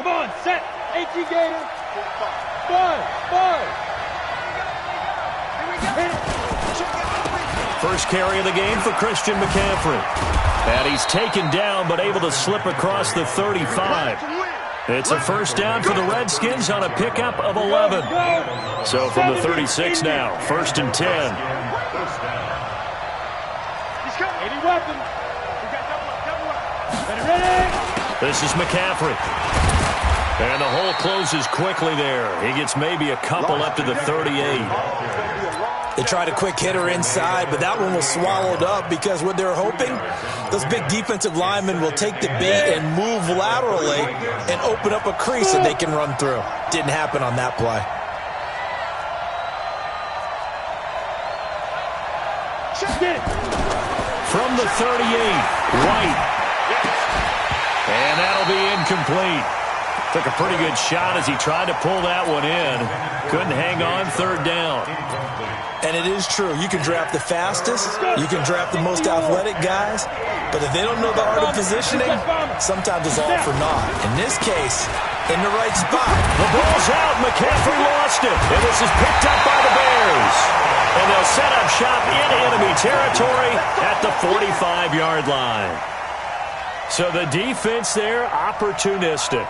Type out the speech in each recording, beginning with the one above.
Come on, set. AT Gator. Five. First carry of the game for Christian McCaffrey. And he's taken down but able to slip across the 35. It's a first down for the Redskins on a pickup of 11. So from the 36 now, 1st and 10. Any weapon. Ready. This is McCaffrey. And the hole closes quickly there. He gets maybe a couple up to the 38. They tried a quick hitter inside, but that one was swallowed up because what they're hoping, those big defensive linemen will take the bait and move laterally and open up a crease that they can run through. Didn't happen on that play. From the 38, White. And that'll be incomplete. Took a pretty good shot as he tried to pull that one in. Couldn't hang on, 3rd down. And it is true. You can draft the fastest. You can draft the most athletic guys. But if they don't know the art of positioning, sometimes it's all for naught. In this case, in the right spot. The ball's out. McCaffrey lost it. And this is picked up by the Bears. And they'll set up shop in enemy territory at the 45-yard line. So the defense there, opportunistic.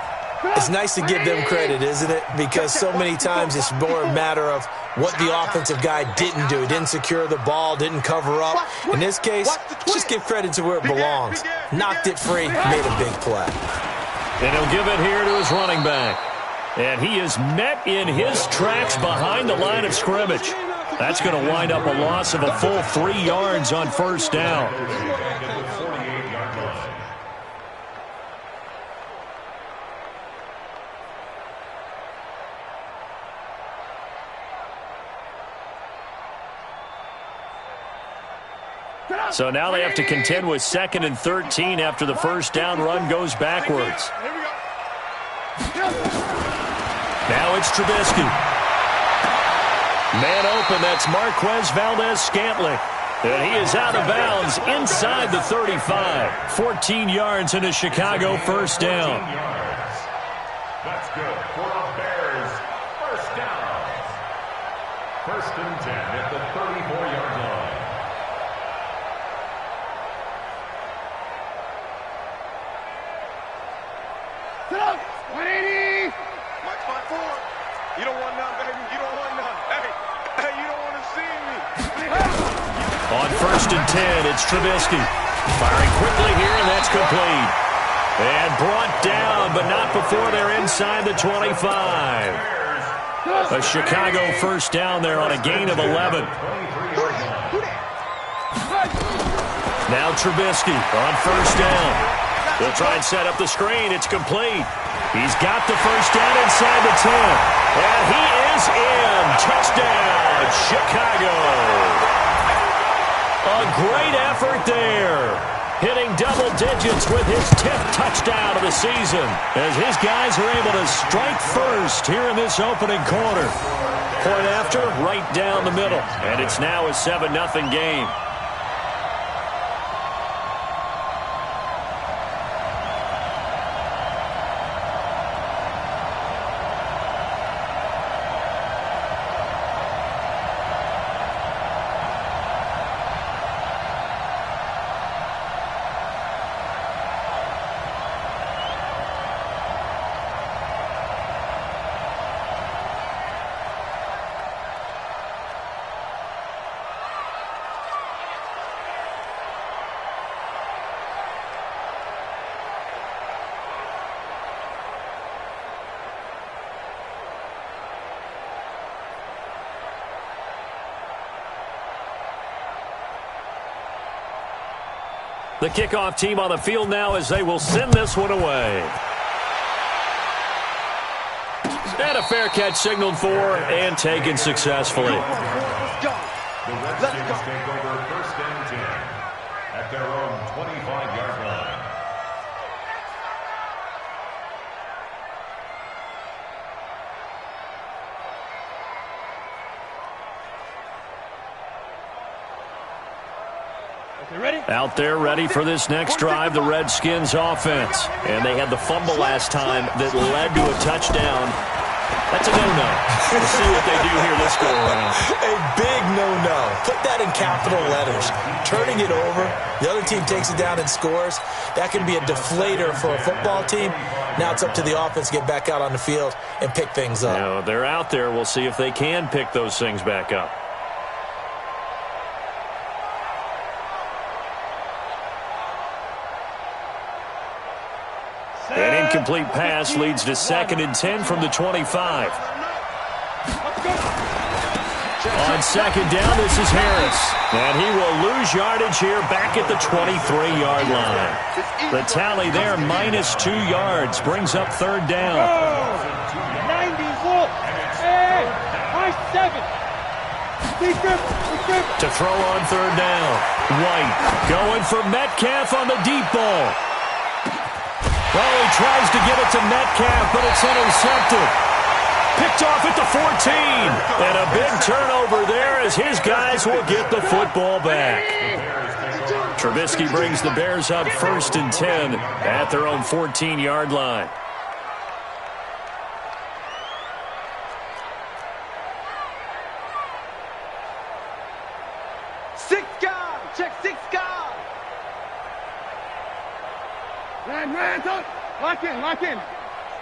It's nice to give them credit, isn't it? Because so many times it's more a matter of what the offensive guy didn't do. Didn't secure the ball, didn't cover up. In this case, just give credit to where it belongs. Knocked it free, made a big play. And he'll give it here to his running back. And he is met in his tracks behind the line of scrimmage. That's going to wind up a loss of a full 3 yards on 1st down. So now they have to contend with 2nd and 13 after the first down run goes backwards. Now it's Trubisky. Man open, that's Marquez Valdez-Scantling. And he is out of bounds inside the 35. 14 yards and a Chicago first down. That's good for the Bears. First down. 1st and 10 at the 34-yard line. Sit up. 180. Mike's 5-4. You don't want none, baby. You don't want none. Hey, you don't want to see me. On 1st and 10, it's Trubisky. Firing quickly here, and that's complete. And brought down, but not before they're inside the 25. A Chicago first down there on a gain of 11. Now Trubisky on 1st down. They'll try and set up the screen. It's complete. He's got the first down inside the 10. And he is in. Touchdown, Chicago. A great effort there. Hitting double digits with his 10th touchdown of the season. As his guys are able to strike first here in this opening quarter. Point after, right down the middle. And it's now a 7-0 game. The kickoff team on the field now as they will send this one away. And a fair catch signaled for and taken successfully. The Redskins take over 1st and 10 at their own 25-yard line. Out there ready for this next drive, the Redskins offense. And they had the fumble last time that led to a touchdown. That's a no-no. Let's see what they do here this go-around. A big no-no. Put that in capital letters. Turning it over, the other team takes it down and scores. That can be a deflator for a football team. Now it's up to the offense to get back out on the field and pick things up. No, they're out there. We'll see if they can pick those things back up. An incomplete pass leads to 2nd and 10 from the 25. On 2nd down, this is Harris. And he will lose yardage here back at the 23-yard line. The tally there, -2 yards, brings up 3rd down. 90, hey, high 7. To throw on 3rd down. White going for Metcalf on the deep ball. Well, he tries to get it to Metcalf, but it's intercepted. Picked off at the 14. And a big turnover there as his guys will get the football back. Trubisky brings the Bears up 1st and 10 at their own 14-yard line. Six guard, check 6 guard. Man, lock in.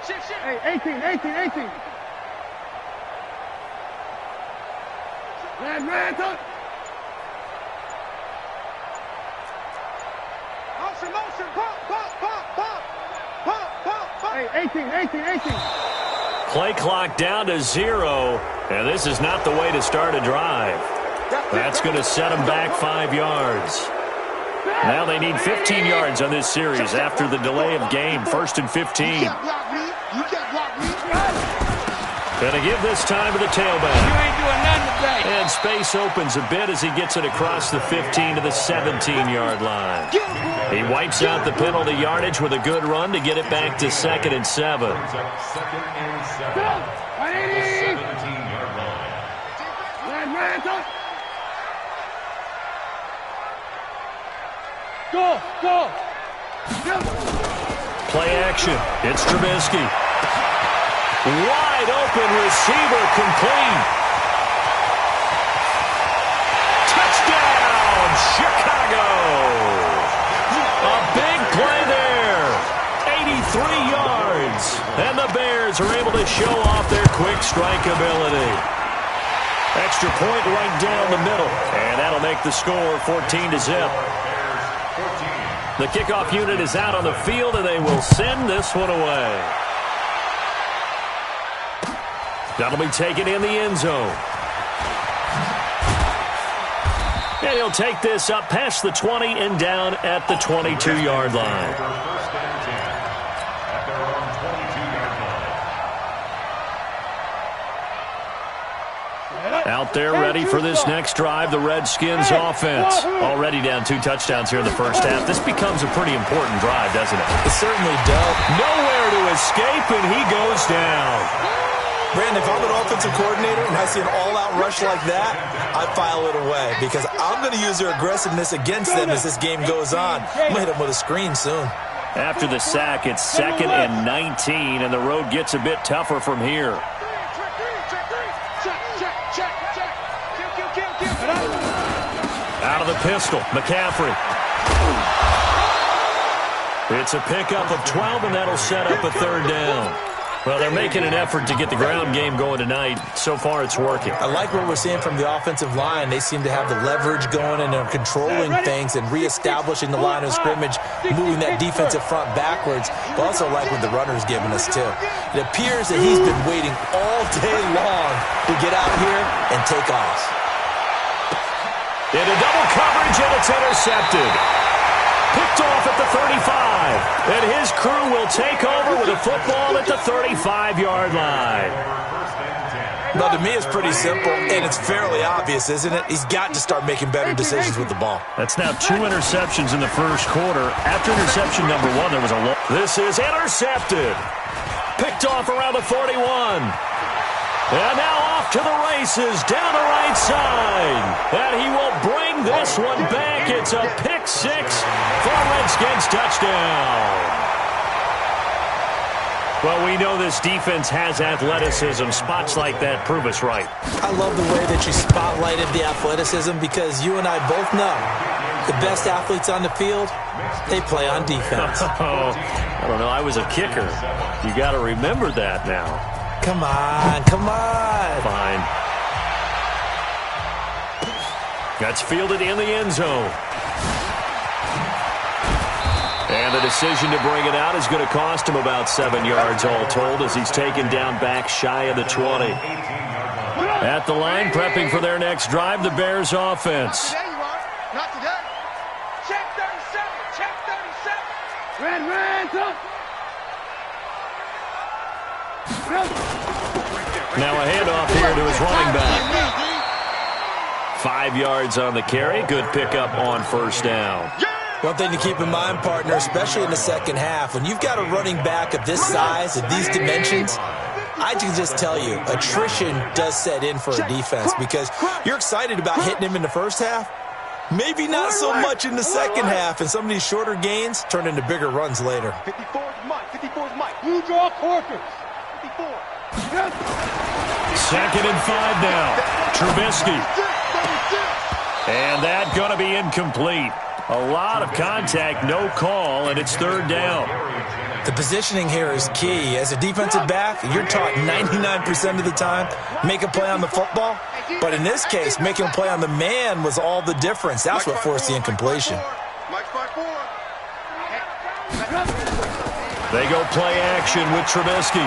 Shift. Hey, 18. Man, talk. Motion, pop. Hey, 18. Play clock down to 0, and this is not the way to start a drive. That's going to set them back 5 yards. Now they need 15 yards on this series after the delay of game. 1st and 15. Going to give this time to the tailback. You ain't doing nothing today. And space opens a bit as he gets it across the 15 to the 17-yard line. He wipes out the penalty yardage with a good run to get it back to 2nd and 7. Go. Play action. It's Trubisky. Wide open receiver complete. Touchdown, Chicago. A big play there. 83 yards. And the Bears are able to show off their quick strike ability. Extra point right down the middle. And that'll make the score 14-0. The kickoff unit is out on the field, and they will send this one away. That'll be taken in the end zone. And he'll take this up past the 20 and down at the 22-yard line. Out there ready for this next drive, the Redskins offense. Already down 2 touchdowns here in the first half. This becomes a pretty important drive, doesn't it? It certainly does. Nowhere to escape, and he goes down. Brandon, if I'm an offensive coordinator and I see an all-out rush like that, I file it away because I'm going to use their aggressiveness against them as this game goes on. I'm going to hit them with a screen soon. After the sack, it's 2nd and 19, and the road gets a bit tougher from here. Out of the pistol, McCaffrey. It's a pickup of 12, and that'll set up a 3rd down. Well, they're making an effort to get the ground game going tonight. So far, it's working. I like what we're seeing from the offensive line. They seem to have the leverage going, and they're controlling things and reestablishing the line of scrimmage, moving that defensive front backwards. But also like what the runner's giving us, too. It appears that he's been waiting all day long to get out here and take off. Into double coverage, and it's intercepted. Picked off at the 35. And his crew will take over with a football at the 35-yard line. Well, to me, it's pretty simple, and it's fairly obvious, isn't it? He's got to start making better decisions with the ball. That's now 2 interceptions in the first quarter. After interception number 1, there was a low. This is intercepted. Picked off around the 41. And now off to the races down the right side. And he will bring this one back. It's a pick 6 for a Redskins touchdown. Well, we know this defense has athleticism. Spots like that prove us right. I love the way that you spotlighted the athleticism because you and I both know the best athletes on the field, they play on defense. Oh, I don't know. I was a kicker. You got to remember that now. Come on, come on. Fine. That's fielded in the end zone. And the decision to bring it out is going to cost him about 7 yards all told as he's taken down back shy of the 20. At the line, prepping for their next drive, the Bears offense. There you are. Not today. Check 37. Check 37. Red, up. Now a handoff here to his running back. 5 yards on the carry. Good pickup on first down. One thing to keep in mind, partner, especially in the second half, when you've got a running back of this size, of these dimensions, I can just tell you, attrition does set in for a defense because you're excited about hitting him in the first half. Maybe not so much in the second half, and some of these shorter gains turn into bigger runs later. 54 is Mike. 54 is Mike. Blue draw Corkers. 54. Second and 5 now. Trubisky. And that going to be incomplete. A lot of contact, no call, and it's third down. The positioning here is key. As a defensive back, you're taught 99% of the time, make a play on the football. But in this case, making a play on the man was all the difference. That's what forced the incompletion. They go play action with Trubisky.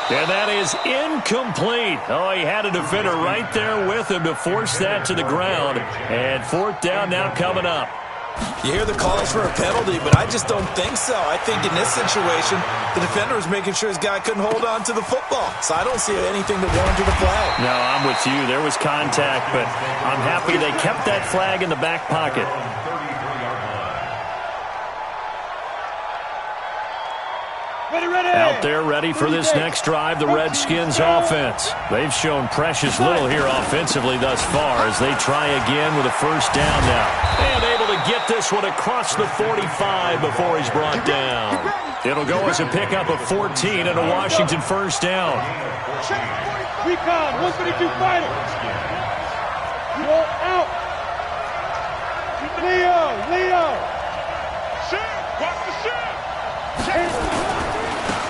And that is incomplete. Oh, he had a defender right there with him to force that to the ground. And fourth down now coming up. You hear the calls for a penalty, but I just don't think so. I think in this situation, the defender was making sure his guy couldn't hold on to the football. So I don't see anything that warranted a flag. No, I'm with you. There was contact, but I'm happy they kept that flag in the back pocket. Out there ready for this next drive, the Redskins offense. They've shown precious little here offensively thus far as they try again with a first down now. And able to get this one across the 45 before he's brought down. It'll go as a pickup of 14 and a Washington first down. Recon, 152 fighter. Roll out. Leo. Watch the shit.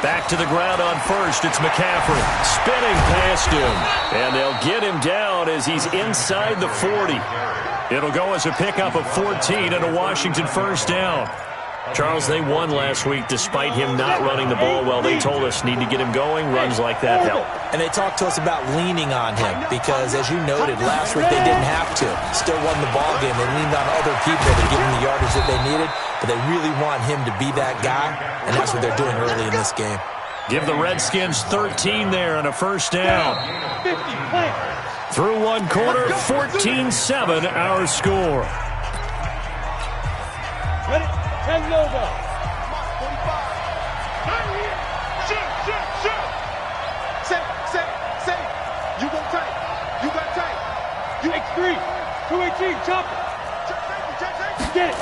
Back to the ground on first. It's McCaffrey spinning past him. And they'll get him down as he's inside the 40. It'll go as a pickup of 14 and a Washington first down. Charles, they won last week despite him not running the ball well. They told us need to get him going. Runs like that help. And they talked to us about leaning on him because, as you noted, last week they didn't have to. Still won the ball game. They leaned on other people to give him the yardage that they needed, but they really want him to be that guy, and that's what they're doing early in this game. Give the Redskins 13 there and a first down. Through one quarter, 14-7 our score. Ready? 10 Nova. 45. Shoot. Say. You got tight. You X3. 218. Chopper. Get it.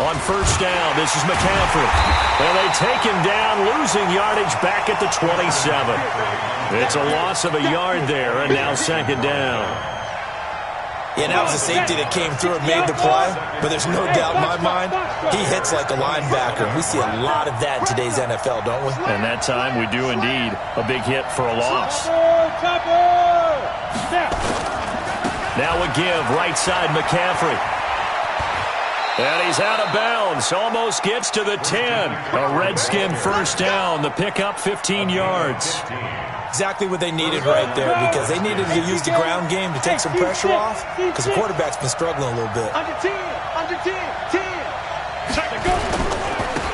On first down, this is McCaffrey. And they take him down, losing yardage back at the 27. It's a loss of a yard there, and now second down. Yeah, that was a safety that came through and made the play, but there's no doubt in my mind, he hits like a linebacker. We see a lot of that in today's NFL, don't we? And that time we do indeed. A big hit for a loss. Now a give, right side McCaffrey. And he's out of bounds, almost gets to the 10. A Redskin first down, the pickup 15 yards. Exactly what they needed right there because they needed to use the ground game to take some pressure off because the quarterback's been struggling a little bit. Under 10.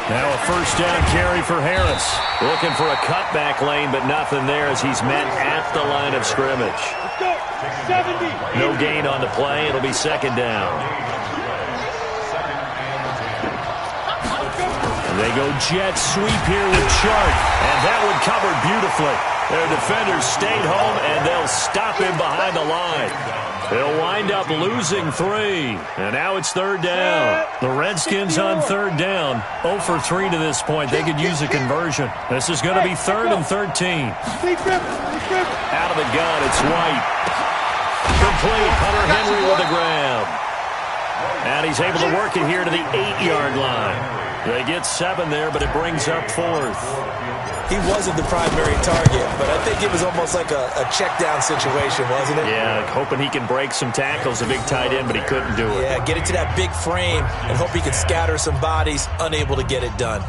Now a first down carry for Harris. Looking for a cutback lane, but nothing there as he's met at the line of scrimmage. Let's go. 70. No gain on the play. It'll be second down. And they go jet sweep here with Chart. And that one covered beautifully. Their defenders stayed home, and they'll stop him behind the line. They'll wind up losing 3. And now it's 3rd down. The Redskins on 3rd down. 0 for 3 to this point. They could use a conversion. This is going to be 3rd and 13. Out of the gun, it's White. Complete. Hunter Henry with the grab. And he's able to work it here to the 8-yard line. They get 7 there, but it brings up 4th. He wasn't the primary target, but I think it was almost like a check-down situation, wasn't it? Yeah, hoping he can break some tackles, a big tight end, but he couldn't do it. Yeah, get it to that big frame and hope he can scatter some bodies, unable to get it done.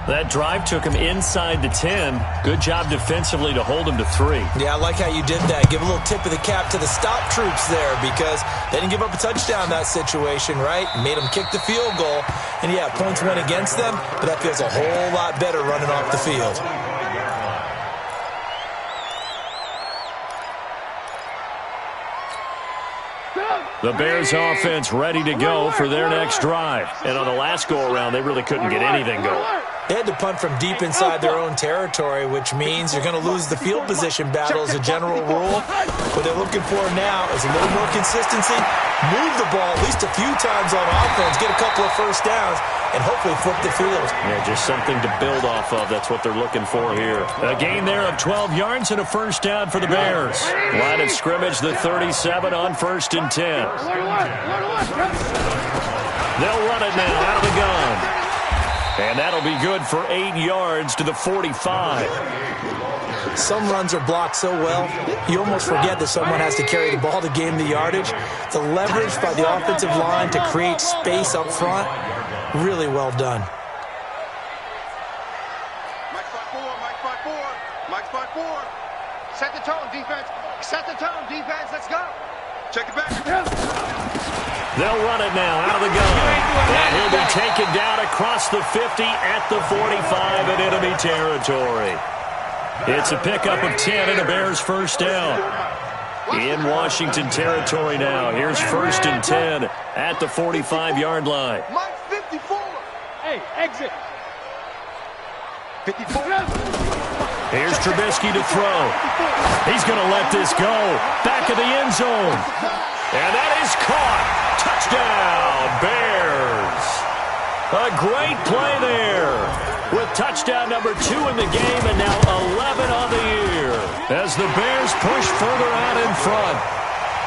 That drive took him inside the 10. Good job defensively to hold him to 3. Yeah, I like how you did that. Give a little tip of the cap to the stop troops there because they didn't give up a touchdown in that situation, right? Made them kick the field goal. And, yeah, points went against them, but that feels a whole lot better running off the field. The Bears offense ready to go for their next drive. And on the last go-around, they really couldn't get anything going. They had to punt from deep inside their own territory, which means you're going to lose the field position battle as a general rule. What they're looking for now is a little more consistency, move the ball at least a few times on offense, get a couple of first downs, and hopefully flip the field. Yeah, just something to build off of. That's what they're looking for here. A gain there of 12 yards and a first down for the Bears. Line of scrimmage, the 37 on 1st and 10. They'll run it now out of the gun. And that'll be good for 8 yards to the 45. Some runs are blocked so well, you almost forget that someone has to carry the ball to gain the yardage. The leverage by the offensive line to create space up front, really well done. Mike spot 4. Mike spot 4. Set the tone, defense. Set the tone, defense. Let's go. Check it back. They'll run it now out of the gun. And he'll be taken down across the 50 at the 45 in enemy territory. It's a pickup of 10 and a Bears first down. In Washington territory now. Here's 1st and 10 at the 45-yard line. Mike 54. Hey, exit. 54. Here's Trubisky to throw. He's going to let this go. Back of the end zone. And that is caught. Touchdown, Bears. A great play there. With touchdown number 2 in the game and now 11 on the year. As the Bears push further out in front.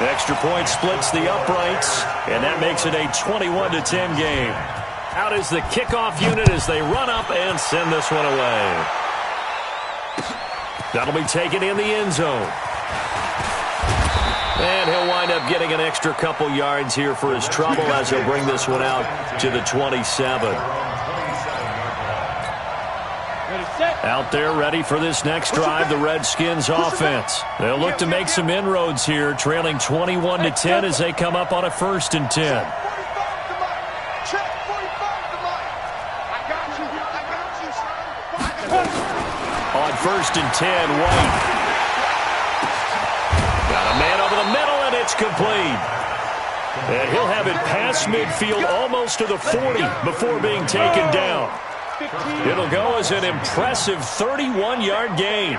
Extra point splits the uprights. And that makes it a 21-10 game. Out is the kickoff unit as they run up and send this one away. That'll be taken in the end zone. And he'll wind up getting an extra couple yards here for his trouble as he'll bring this one out to the 27. Out there ready for this next drive, the Redskins offense. They'll look to make some inroads here, trailing 21-10 as they come up on a 1st and 10. On 1st and 10, White. Got a man over the middle, and it's complete. And he'll have it past midfield almost to the 40 before being taken down. It'll go as an impressive 31-yard gain.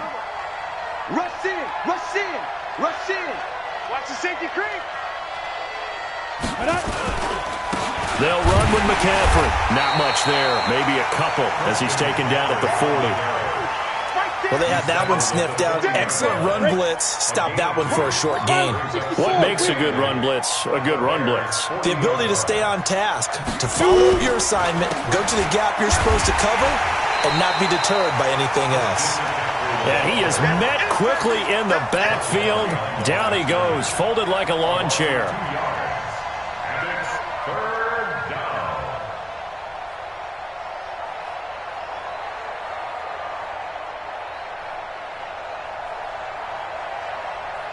Rush in, rush in, rush in. Watch the safety creep. They'll run with McCaffrey. Not much there, maybe a couple as he's taken down at the 40. Well, they had that one sniffed out. Excellent run blitz. Stop that one for a short gain. What makes a good run blitz a good run blitz? The ability to stay on task, to follow up your assignment, go to the gap you're supposed to cover, and not be deterred by anything else. And he is met quickly in the backfield. Down he goes, folded like a lawn chair.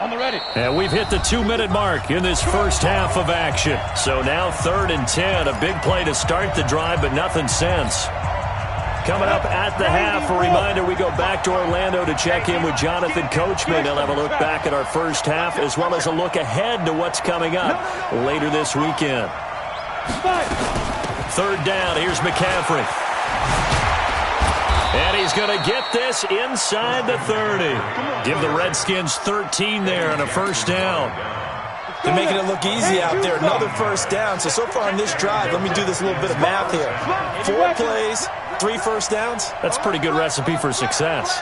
On the ready. And we've hit the 2-minute mark in this first half of action. So now 3rd and 10, a big play to start the drive, but nothing since. Coming up at the half, a reminder, we go back to Orlando to check in with Jonathan Coachman. He'll have a look back at our first half as well as a look ahead to what's coming up later this weekend. 3rd down, here's McCaffrey. And he's going to get this inside the 30. Give the Redskins 13 there and a first down. They're making it look easy out there. Another first down. So far on this drive, let me do this little bit of math here. 4 plays, 3 first downs. That's a pretty good recipe for success.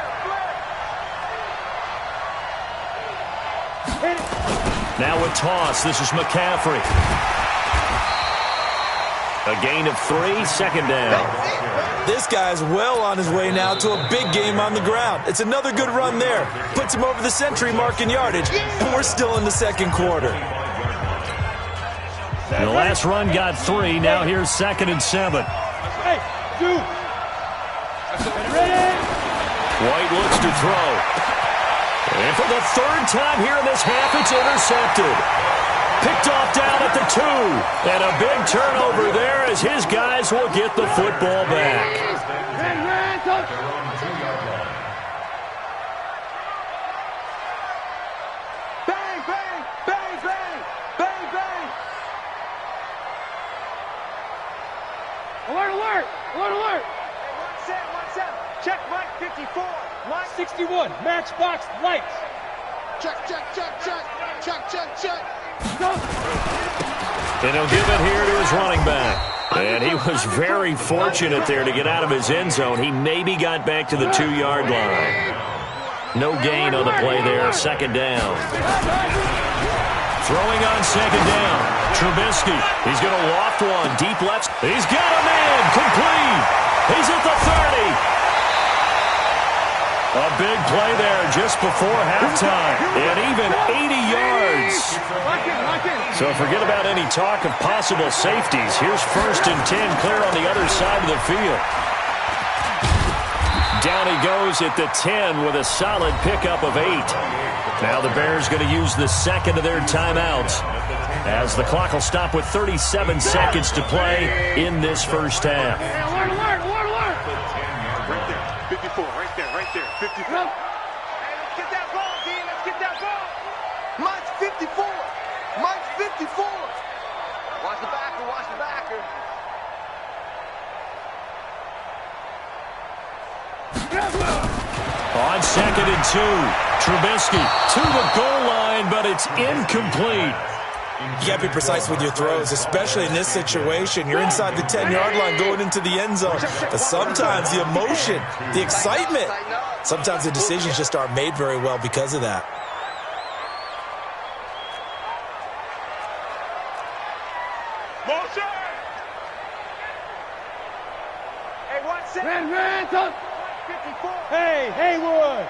Now a toss. This is McCaffrey. A gain of 3, second down. This guy's well on his way now to a big game on the ground. It's another good run there. Puts him over the century mark in yardage, and we're still in the second quarter. The last run got 3. Now here's 2nd and 7. Hey, 2. Ready? White looks to throw. And for the 3rd time here in this half, it's intercepted. Picked off down at the 2. And a big turnover there as his guys will get the football back. Bang, bang, bang, bang, bang, bang. Alert, alert, alert, alert. Hey, 1-7. Check Mike 54. Mike 61, matchbox lights. check, check, check, check, check, check, check. And he'll give it here to his running back. And he was very fortunate there to get out of his end zone. He maybe got back to the 2-yard line. No gain on the play there, 2nd down. Throwing on 2nd down. Trubisky, he's going to loft one, deep left. He's got a man, complete. He's at the 30. A big play there just before halftime, and even 80 yards. So forget about any talk of possible safeties. Here's 1st and 10, clear on the other side of the field. Down he goes at the 10 with a solid pickup of 8. Now the Bears going to use the 2nd of their timeouts as the clock will stop with 37 seconds to play in this first half. Alert, alert, alert, alert. Right there, 54, right there, right there, 54. Hey, let's get that ball, D, let's get that ball. Mike's 54, Mike's 54. Watch the backer, watch the backer. On 2nd and 2, Trubisky to the goal line, but it's incomplete. You got to be precise with your throws, especially in this situation. You're inside the 10-yard line going into the end zone. But sometimes the emotion, the excitement, sometimes the decisions just aren't made very well because of that. Motion! Hey, 1-7. Ran, 54. Hey, Haywood.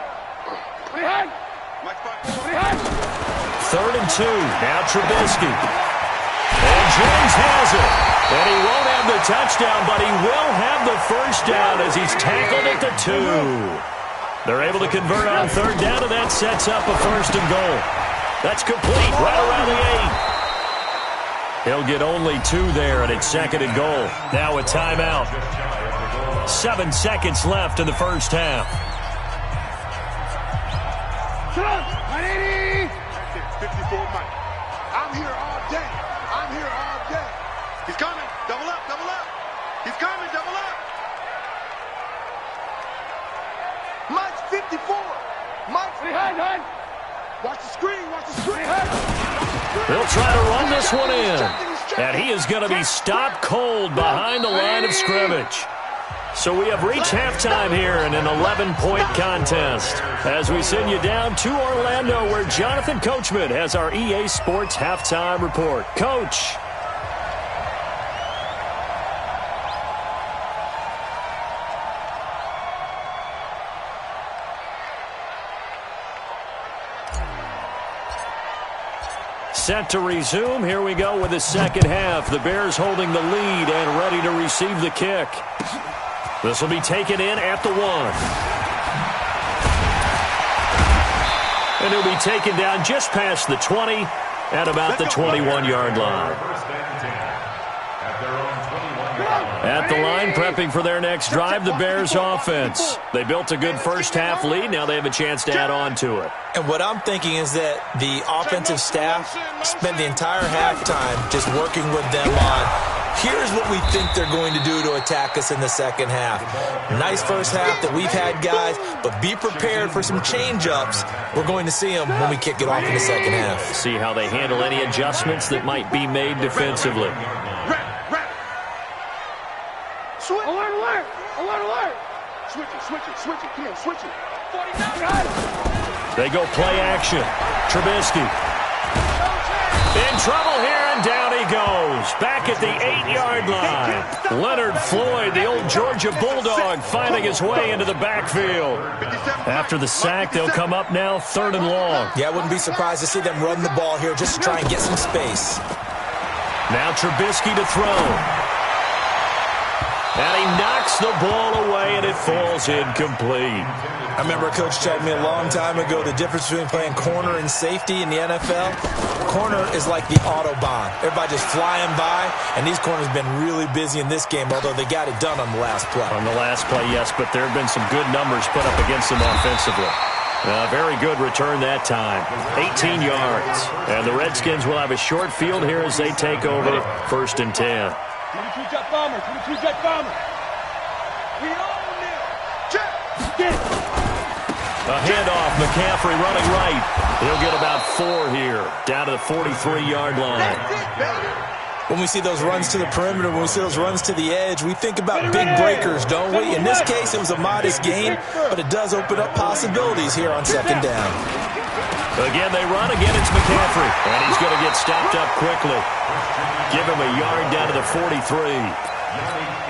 Behind. Mike's back. Behind. 3rd and 2, now Trubisky. And Jones has it. And he won't have the touchdown, but he will have the first down as he's tackled at the 2. They're able to convert on 3rd down, and that sets up a 1st and goal. That's complete right around the 8. He'll get only 2 there, and it's 2nd and goal. Now a timeout. 7 seconds left in the first half. Shut up. 180. 54 Mike. I'm here all day. I'm here all day. He's coming. Double up, double up. He's coming, double up. Mike's 54. Mike's Behind. Watch the screen, watch the screen. They'll try to run this one in. And he is going to be stopped cold behind the line of scrimmage. So we have reached halftime here in an 11-point contest as we send you down to Orlando where Jonathan Coachman has our EA Sports halftime report. Coach. Set to resume. Here we go with the second half. The Bears holding the lead and ready to receive the kick. This will be taken in at the 1. And he'll be taken down just past the 20 at about the 21-yard line. At the line, prepping for their next drive, the Bears offense. They built a good first half lead. Now they have a chance to add on to it. And what I'm thinking is that the offensive staff spent the entire halftime just working with them on Here's what we think they're going to do to attack us in the second half. Nice first half that we've had, guys, but be prepared for some change-ups. We're going to see them when we kick it off in the second half. See how they handle any adjustments that might be made defensively. Alert, alert! Alert, alert! Switch it. Come on, switch it. 49. They go play action. Trubisky. In trouble here, and down he goes. Back at the 8-yard line. Leonard Floyd, the old Georgia Bulldog, finding his way into the backfield. After the sack, they'll come up now 3rd and long. Yeah, I wouldn't be surprised to see them run the ball here just to try and get some space. Now Trubisky to throw. And he knocks the ball away, and it falls incomplete. I remember a coach told me a long time ago the difference between playing corner and safety in the NFL. Corner is like the Autobahn. Everybody just flying by, and these corners have been really busy in this game, although they got it done on the last play. On the last play, yes, but there have been some good numbers put up against them offensively. Very good return that time. 18 yards. And the Redskins will have a short field here as they take over 1st and 10. 22 jet bombers. 22 jet bombers. We own it. Get it. A handoff, McCaffrey running right. He'll get about 4 here, down to the 43-yard line. When we see those runs to the perimeter, when we see those runs to the edge, we think about big breakers, don't we? In this case, it was a modest gain, but it does open up possibilities here on 2nd down. Again, they run. Again, it's McCaffrey. And he's going to get stopped up quickly. Give him a yard down to the 43.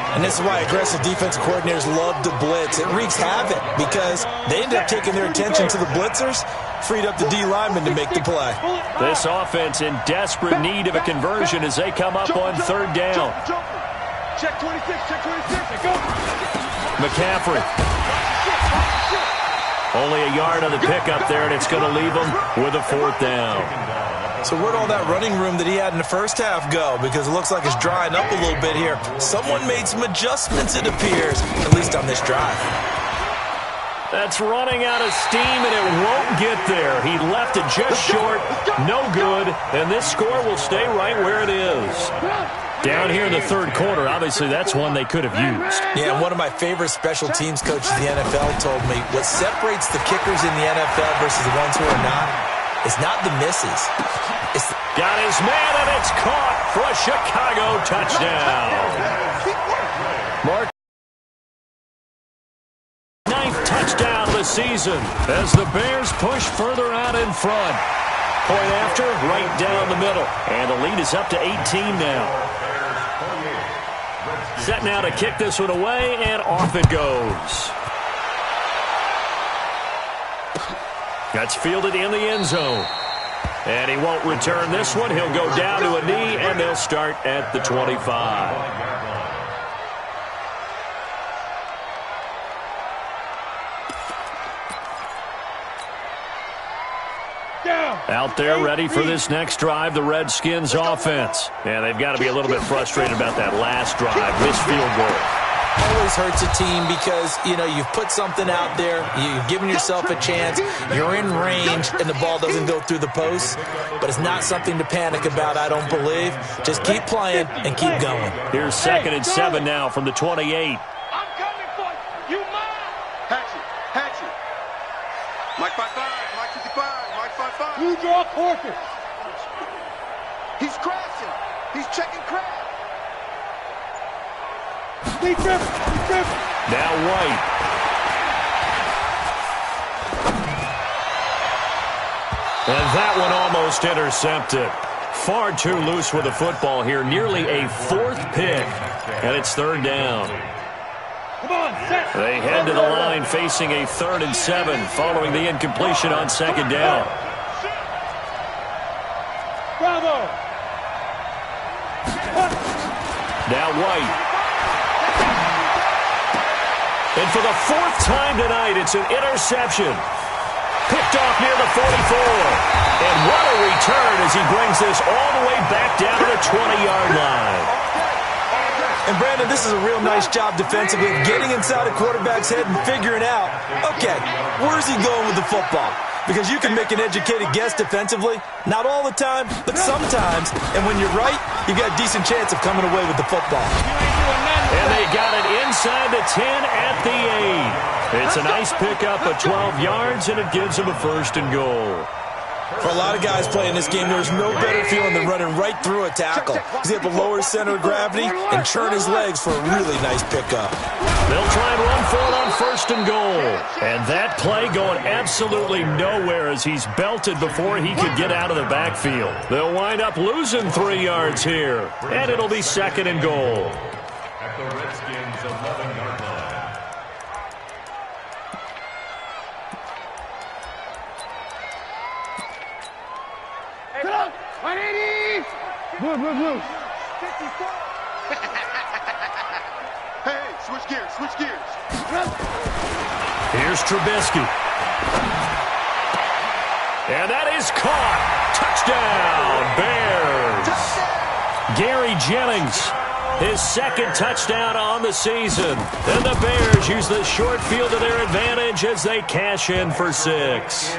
And this is why aggressive defensive coordinators love to blitz. It wreaks havoc because they end up taking their attention to the blitzers, freed up the D lineman to make the play. This offense in desperate need of a conversion as they come up on 3rd down. Check 26, check 26. Go. McCaffrey. Only a yard on the pickup there, and it's going to leave them with a 4th down. So where'd all that running room that he had in the first half go? Because it looks like it's drying up a little bit here. Someone made some adjustments, it appears, at least on this drive. That's running out of steam, and it won't get there. He left it just short, no good, and this score will stay right where it is. Down here in the 3rd quarter, obviously that's one they could have used. Yeah, and one of my favorite special teams coaches in the NFL told me what separates the kickers in the NFL versus the ones who are not, it's not the misses. Got his man, and it's caught for a Chicago touchdown. Mark 9th touchdown of the season as the Bears push further out in front. Point after, right down the middle. And the lead is up to 18 now. Set now to kick this one away, and off it goes. That's fielded in the end zone. And he won't return this one. He'll go down to a knee, and they'll start at the 25. Out there ready for this next drive, the Redskins offense. And they've got to be a little bit frustrated about that last drive, missed field goal. Always hurts a team because, you know, you've put something out there, you've given yourself a chance, you're in range, and the ball doesn't go through the posts. But it's not something to panic about, I don't believe. Just keep playing and keep going. Here's 2nd and 7 now from the 28. I'm coming for you. You mine. Hatchet. Mike 55, Mike 55, Mike 55. You draw quarters. He's crashing. He's checking crash. Deep grip. Now White. And that one almost intercepted. Far too loose with the football here. Nearly a 4th pick. And it's 3rd down. Come on, set. They head to the line facing a 3rd and 7 following the incompletion on 2nd down. Bravo. Now White. And for the 4th time tonight, it's an interception. Picked off near the 44. And what a return as he brings this all the way back down to the 20-yard line. And, Brandon, this is a real nice job defensively of getting inside a quarterback's head and figuring out, okay, where's he going with the football? Because you can make an educated guess defensively, not all the time, but sometimes. And when you're right, you've got a decent chance of coming away with the football. And they got it inside the 10 at the 8. It's a nice pickup of 12 yards, and it gives them a 1st and goal. For a lot of guys playing this game, there's no better feeling than running right through a tackle. He's able to lower his center of gravity and churn his legs for a really nice pickup. They'll try and run for it on 1st and goal. And that play going absolutely nowhere as he's belted before he could get out of the backfield. They'll wind up losing 3 yards here, and it'll be 2nd and goal. At the Redskins' 11-yard line. Get up! 180! Move. 54. Hey, switch gears. Here's Trubisky. And that is caught. Touchdown, Bears. Gary Jennings, his 2nd touchdown on the season. And the Bears use the short field to their advantage as they cash in for 6.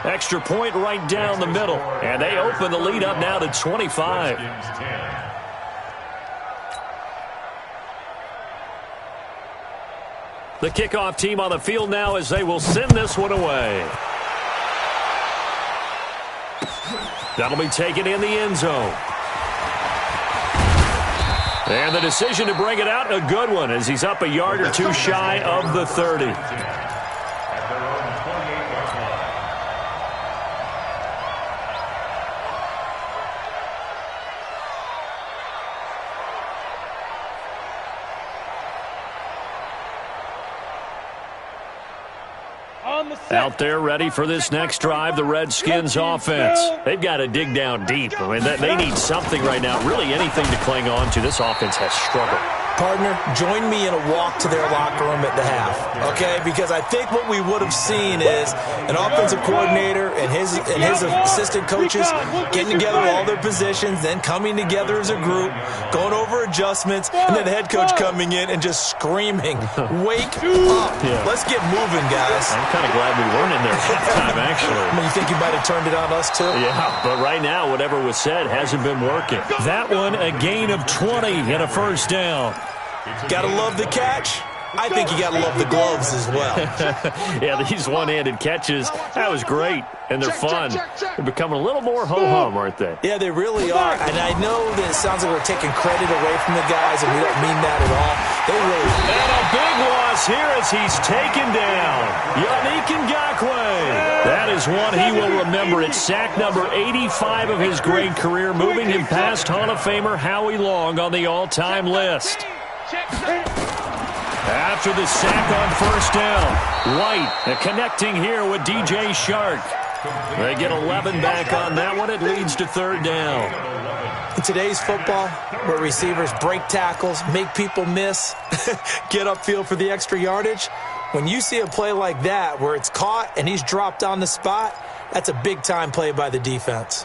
Extra point right down the middle. And they open the lead up now to 25. The kickoff team on the field now as they will send this one away. That'll be taken in the end zone. And the decision to bring it out, a good one, as he's up a yard or two shy of the 30. Out there ready for this next drive, the Redskins offense. They've got to dig down deep. I mean, they need something right now, really anything to cling on to. This offense has struggled. Partner, join me in a walk to their locker room at the half, okay? Because I think what we would have seen is an offensive coordinator and his assistant coaches getting together all their positions, then coming together as a group, going over adjustments, and then the head coach coming in and just screaming, wake up. Yeah. Let's get moving, guys. I'm kind of glad we weren't in there at halftime, actually. I mean, you think you might have turned it on us, too? Yeah, but right now, whatever was said hasn't been working. That one, a gain of 20 and a 1st down. Gotta love the catch. I think you gotta love the gloves as well. Yeah, these one-handed catches, that was great, and they're fun. They're becoming a little more ho-hum, aren't they? Yeah, they really are, and I know that it sounds like we're taking credit away from the guys, and we don't mean that at all. They really... And a big loss here as he's taken down. Yannick Ngakoue. That is one he will remember. It's sack number 85 of his great career, moving him past Hall of Famer Howie Long on the all-time list. After the sack on 1st down, White connecting here with DJ Shark. They get 11 back on that one. It leads to 3rd down. In today's football, where receivers break tackles, make people miss, get upfield for the extra yardage, when you see a play like that where it's caught and he's dropped on the spot, that's a big-time play by the defense.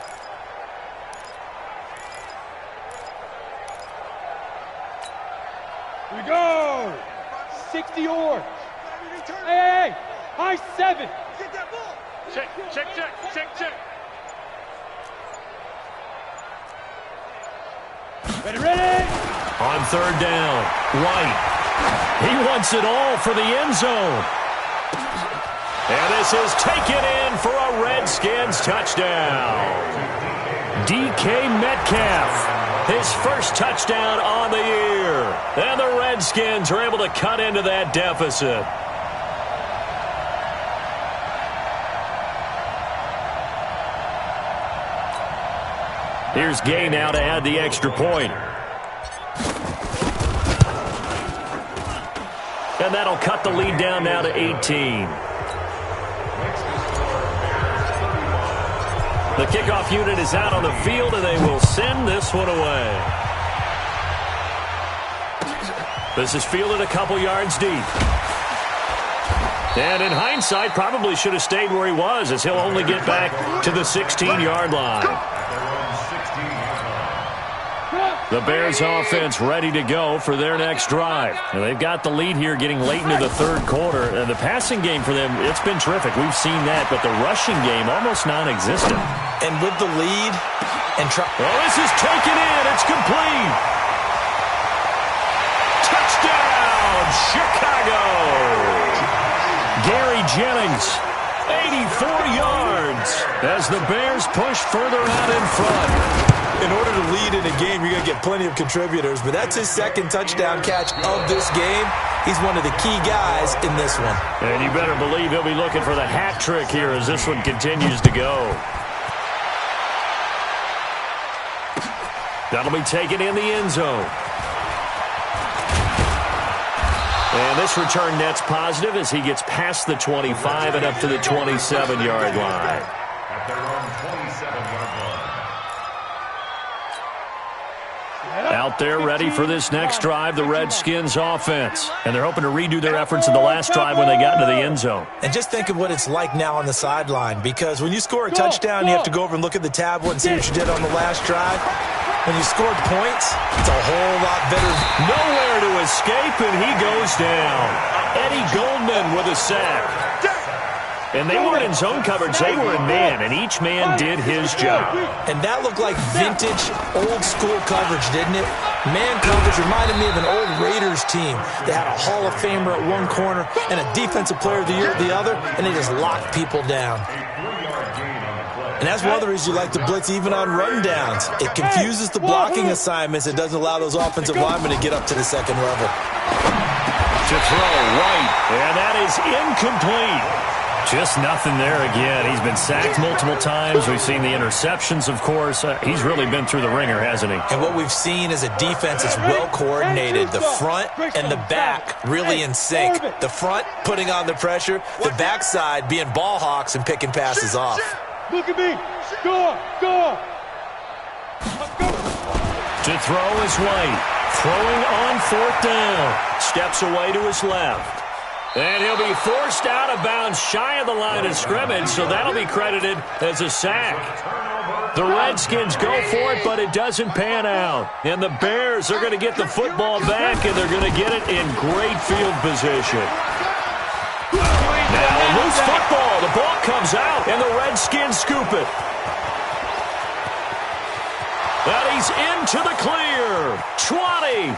We go! 60 yards. Hey! High 7. Get that ball. Check. Ready? On 3rd down, White. He wants it all for the end zone. And this is taken in for a Redskins touchdown. DK Metcalf. His 1st touchdown on the year. And the Redskins are able to cut into that deficit. Here's Gay now to add the extra point. And that'll cut the lead down now to 18. The kickoff unit is out on the field, and they will send this one away. This is fielded a couple yards deep. And in hindsight, probably should have stayed where he was, as he'll only get back to the 16-yard line. The Bears offense ready to go for their next drive. Now, they've got the lead here getting late into the third quarter. The passing game for them, it's been terrific. We've seen that, but the rushing game almost non-existent. And with the lead and well, this is taken in. It's complete. Touchdown, Chicago. Gary Jennings, 84 yards as the Bears push further out in front. In order to lead in a game, you're going to get plenty of contributors, but that's his second touchdown catch of this game. He's one of the key guys in this one. And you better believe he'll be looking for the hat trick here as this one continues to go. That'll be taken in the end zone. And this return net's positive as he gets past the 25 and up to the 27-yard line. At their own 27-yard line. Out there ready for this next drive, the Redskins offense. And they're hoping to redo their efforts in the last drive when they got into the end zone. And just think of what it's like now on the sideline, because when you score a touchdown, you have to go over and look at the tablet and see what you did on the last drive. When you scored points, it's a whole lot better. Nowhere to escape, and he goes down. Eddie Goldman with a sack. And they weren't in zone coverage, they were in man, and each man did his job. And that looked like vintage, old-school coverage, didn't it? Man coverage reminded me of an old Raiders team. They had a Hall of Famer at one corner and a Defensive Player of the Year at the other, and they just locked people down. And that's one of the reasons you like to blitz even on rundowns. It confuses the blocking assignments. It doesn't allow those offensive linemen to get up to the second level. To throw right, and that is incomplete. Just nothing there again. He's been sacked multiple times. We've seen the interceptions, of course. He's really been through the ringer, hasn't he? And what we've seen is a defense that's well coordinated. The front and the back really in sync. The front putting on the pressure. The backside being ball hawks and picking passes off. Look at me. Go on. To throw is White. Throwing on fourth down. Steps away to his left. And he'll be forced out of bounds shy of the line of scrimmage, so that'll be credited as a sack. The Redskins go for it, but it doesn't pan out. And the Bears are going to get the football back, and they're going to get it in great field position. Now, loose football. The ball comes out, and the Redskins scoop it. And he's into the clear. 20.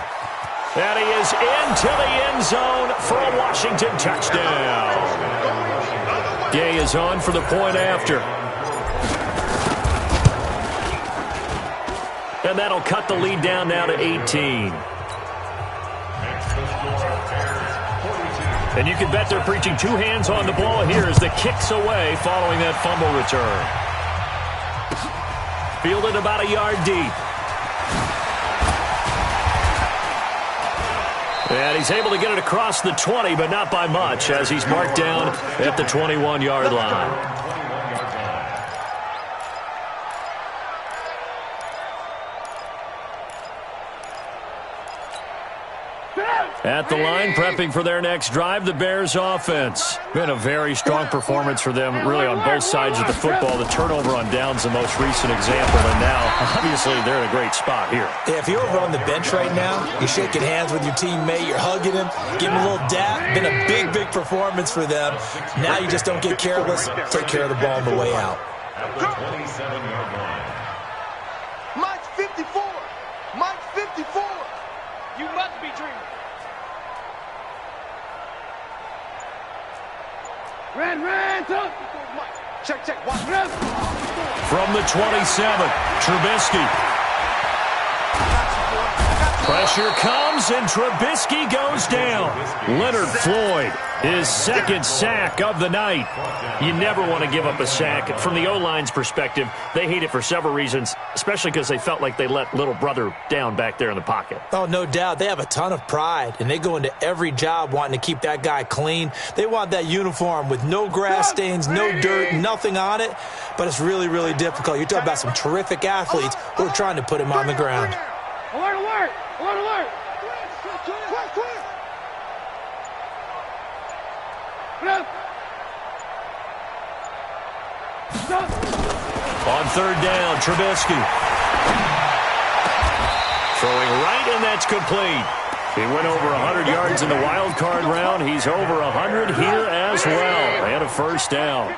And he is into the end zone for a Washington touchdown. Gay is on for the point after. And that'll cut the lead down now to 18. And you can bet they're preaching two hands on the ball here as the kick's away following that fumble return. Fielded about a yard deep. And he's able to get it across the 20, but not by much, as he's marked down at the 21-yard line. At the line, prepping for their next drive, the Bears offense. Been a very strong performance for them, really on both sides of the football. The turnover on downs, the most recent example, and now, obviously, they're in a great spot here. Yeah, if you're over on the bench right now, you're shaking hands with your teammate, you're hugging him, giving him a little dap. Been a big, big performance for them. Now you just don't get careless. Take care of the ball on the way out. At the 27-yard line. Mike's 54. Mike's 54. You must be dreaming. Red, up. Check, watch. From the 27, Trubisky. Pressure comes, and Trubisky goes down. Leonard Floyd, his second sack of the night. You never want to give up a sack. From the O-line's perspective, they hate it for several reasons, especially because they felt like they let little brother down back there in the pocket. Oh, no doubt. They have a ton of pride, and they go into every job wanting to keep that guy clean. They want that uniform with no grass stains, no dirt, nothing on it, but it's really, really difficult. You're talking about some terrific athletes who are trying to put him on the ground. Alert, alert. Alert, alert. On third down, Trubisky. Throwing right, and that's complete. He went over 100 yards in the wild card round. He's over 100 here as well. And a first down.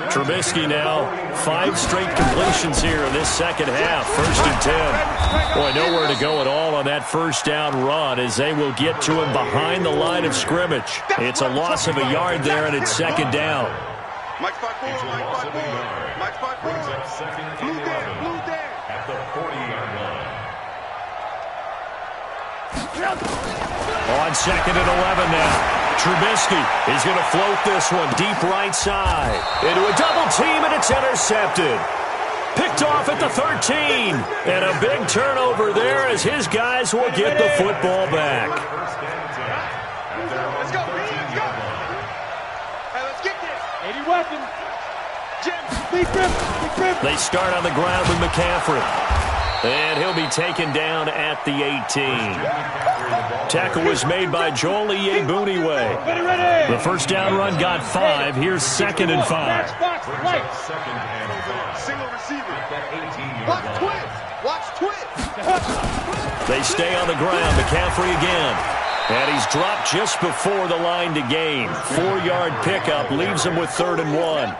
Trubisky now, 5 straight completions here in this second half. 1st and 10. Boy, nowhere to go at all on that first down run as they will get to him behind the line of scrimmage. It's a loss of a yard there, and it's 2nd down. Mike 5-4, Mike 5-4, Mike 5-4. Blue there. At the 40-yard line. On 2nd and 11 now. Trubisky is going to float this one deep right side. Into a double team, and it's intercepted. Picked off at the 13. And a big turnover there as his guys will get the football back. Let's go. Hey, let's get this. 80 weapons. Jim, big grip. They start on the ground with McCaffrey. And he'll be taken down at the 18. Tackle was made by Joel Iyiegbuniwe. The first down run got 5. Here's 2nd and 5. Single receiver. Watch twist. They stay on the ground. McCaffrey again. And he's dropped just before the line to gain. 4-yard pickup leaves him with 3rd and 1.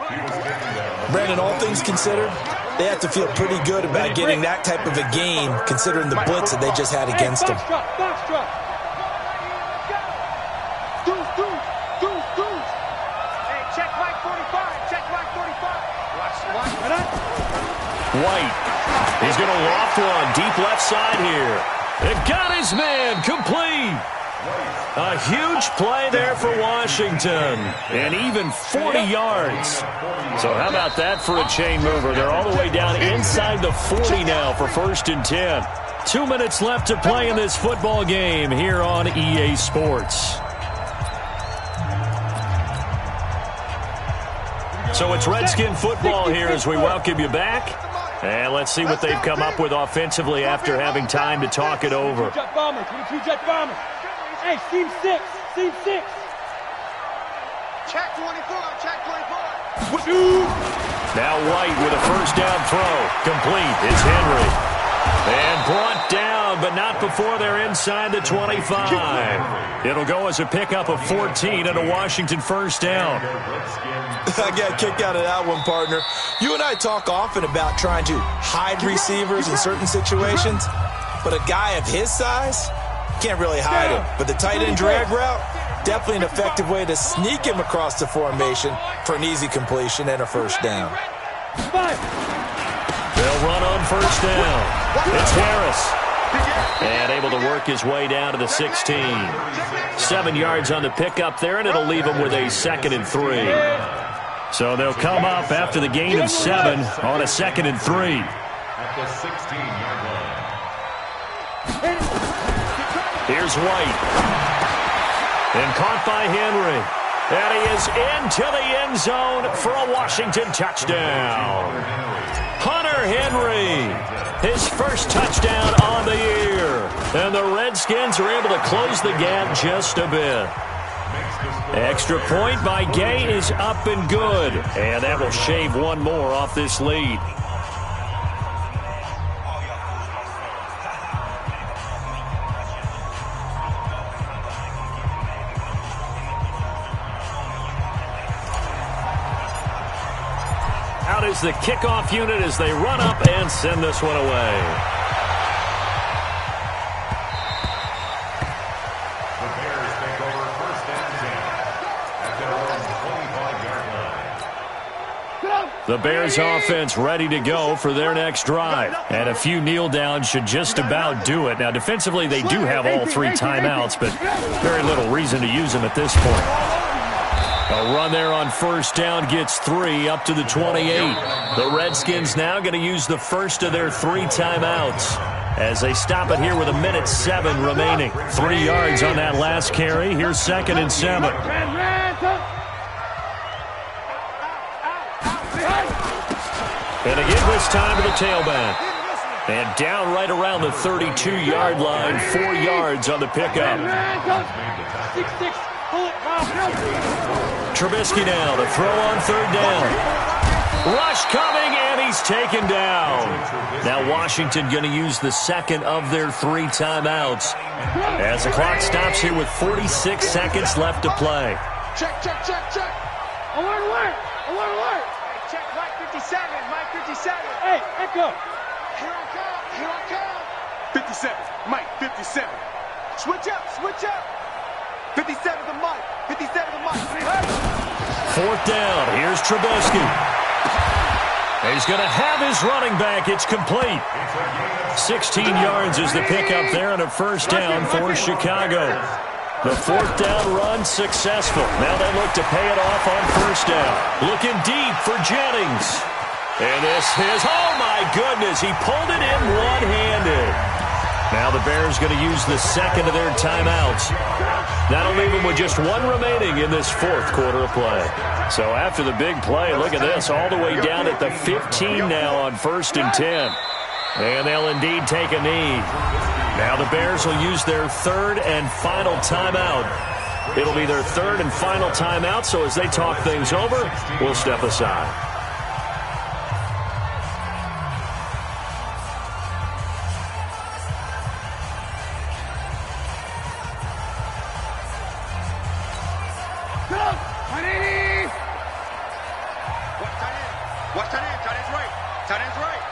Brandon, all things considered, they have to feel pretty good about getting that type of a game considering the blitz that they just had against them. Box drop. Hey, check Mike 45. Watch. White. He's going to loft one deep left side here. It got his man complete. A huge play there for Washington. And even 40 yards. So how about that for a chain mover? They're all the way down inside the 40 now for 1st and 10. 2 minutes left to play in this football game here on EA Sports. So it's Redskin football here as we welcome you back. And let's see what they've come up with offensively after having time to talk it over. 22 jet bombers. Hey, seam 6. Check 24. Now White with a first down throw. Complete. It's Henry. And brought down, but not before they're inside the 25. It'll go as a pickup of 14 and a Washington first down. I got kicked out of that one, partner. You and I talk often about trying to hide receivers in certain situations, but a guy of his size can't really hide him. But the tight end drag route, definitely an effective way to sneak him across the formation for an easy completion and a first down. They'll run on first down. It's Harris. And able to work his way down to the 16. 7 yards on the pickup there, and it'll leave him with a 2nd and 3. So they'll come up after the gain of 7 on a 2nd and 3. At the 16-yard line. Here's White. And caught by Henry. And he is into the end zone for a Washington touchdown. Hunter Henry, his first touchdown on the year. And the Redskins are able to close the gap just a bit. Extra point by Gay is up and good. And that will shave one more off this lead. Out is the kickoff unit as they run up and send this one away. The Bears take over 1st and 10 at their own 25-yard line. The Bears offense ready to go for their next drive. And a few kneel downs should just about do it. Now, defensively, they do have all 3 timeouts, but very little reason to use them at this point. A run there on first down gets 3 up to the 28. The Redskins now going to use the first of their 3 timeouts as they stop it here with 1:07 remaining. 3 yards on that last carry. Here's 2nd and 7. And again this time to the tailback. And down right around the 32-yard line. 4 yards on the pickup. 6-6. Pull it. Trubisky now to throw on 3rd down. Rush coming, and he's taken down. Now Washington going to use the second of their 3 timeouts as the clock stops here with 46 seconds left to play. Check. Alert, alert. Alert, alert. Hey, check Mike 57. Mike 57. Hey, echo. Here I come. 57. Mike 57. Switch up. 57 to Mike. 57 to Mike. Fourth down. Here's Trubisky. He's going to have his running back. It's complete. 16 yards is the pickup there and a first down for Chicago. The fourth down run successful. Now they look to pay it off on first down. Looking deep for Jennings. And this is, oh my goodness, he pulled it in one-handed. Now the Bears going to use the second of their timeouts. That'll leave them with just one remaining in this fourth quarter of play. So after the big play, look at this, all the way down at the 15 now on 1st and 10. And they'll indeed take a knee. Now the Bears will use their third and final timeout. It'll be their third and final timeout, so as they talk things over, we'll step aside. Watch tight end. Tight end's right. Tight end's right.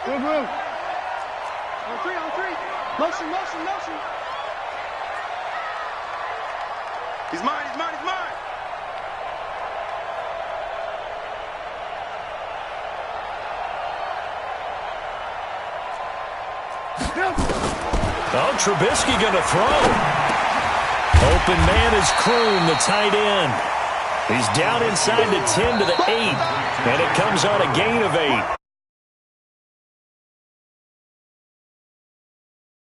Move. On three. Motion. He's mine. Oh, Trubisky going to throw. Open man is Kroon, the tight end. He's down inside the 10 to the 8, and it comes on a gain of 8.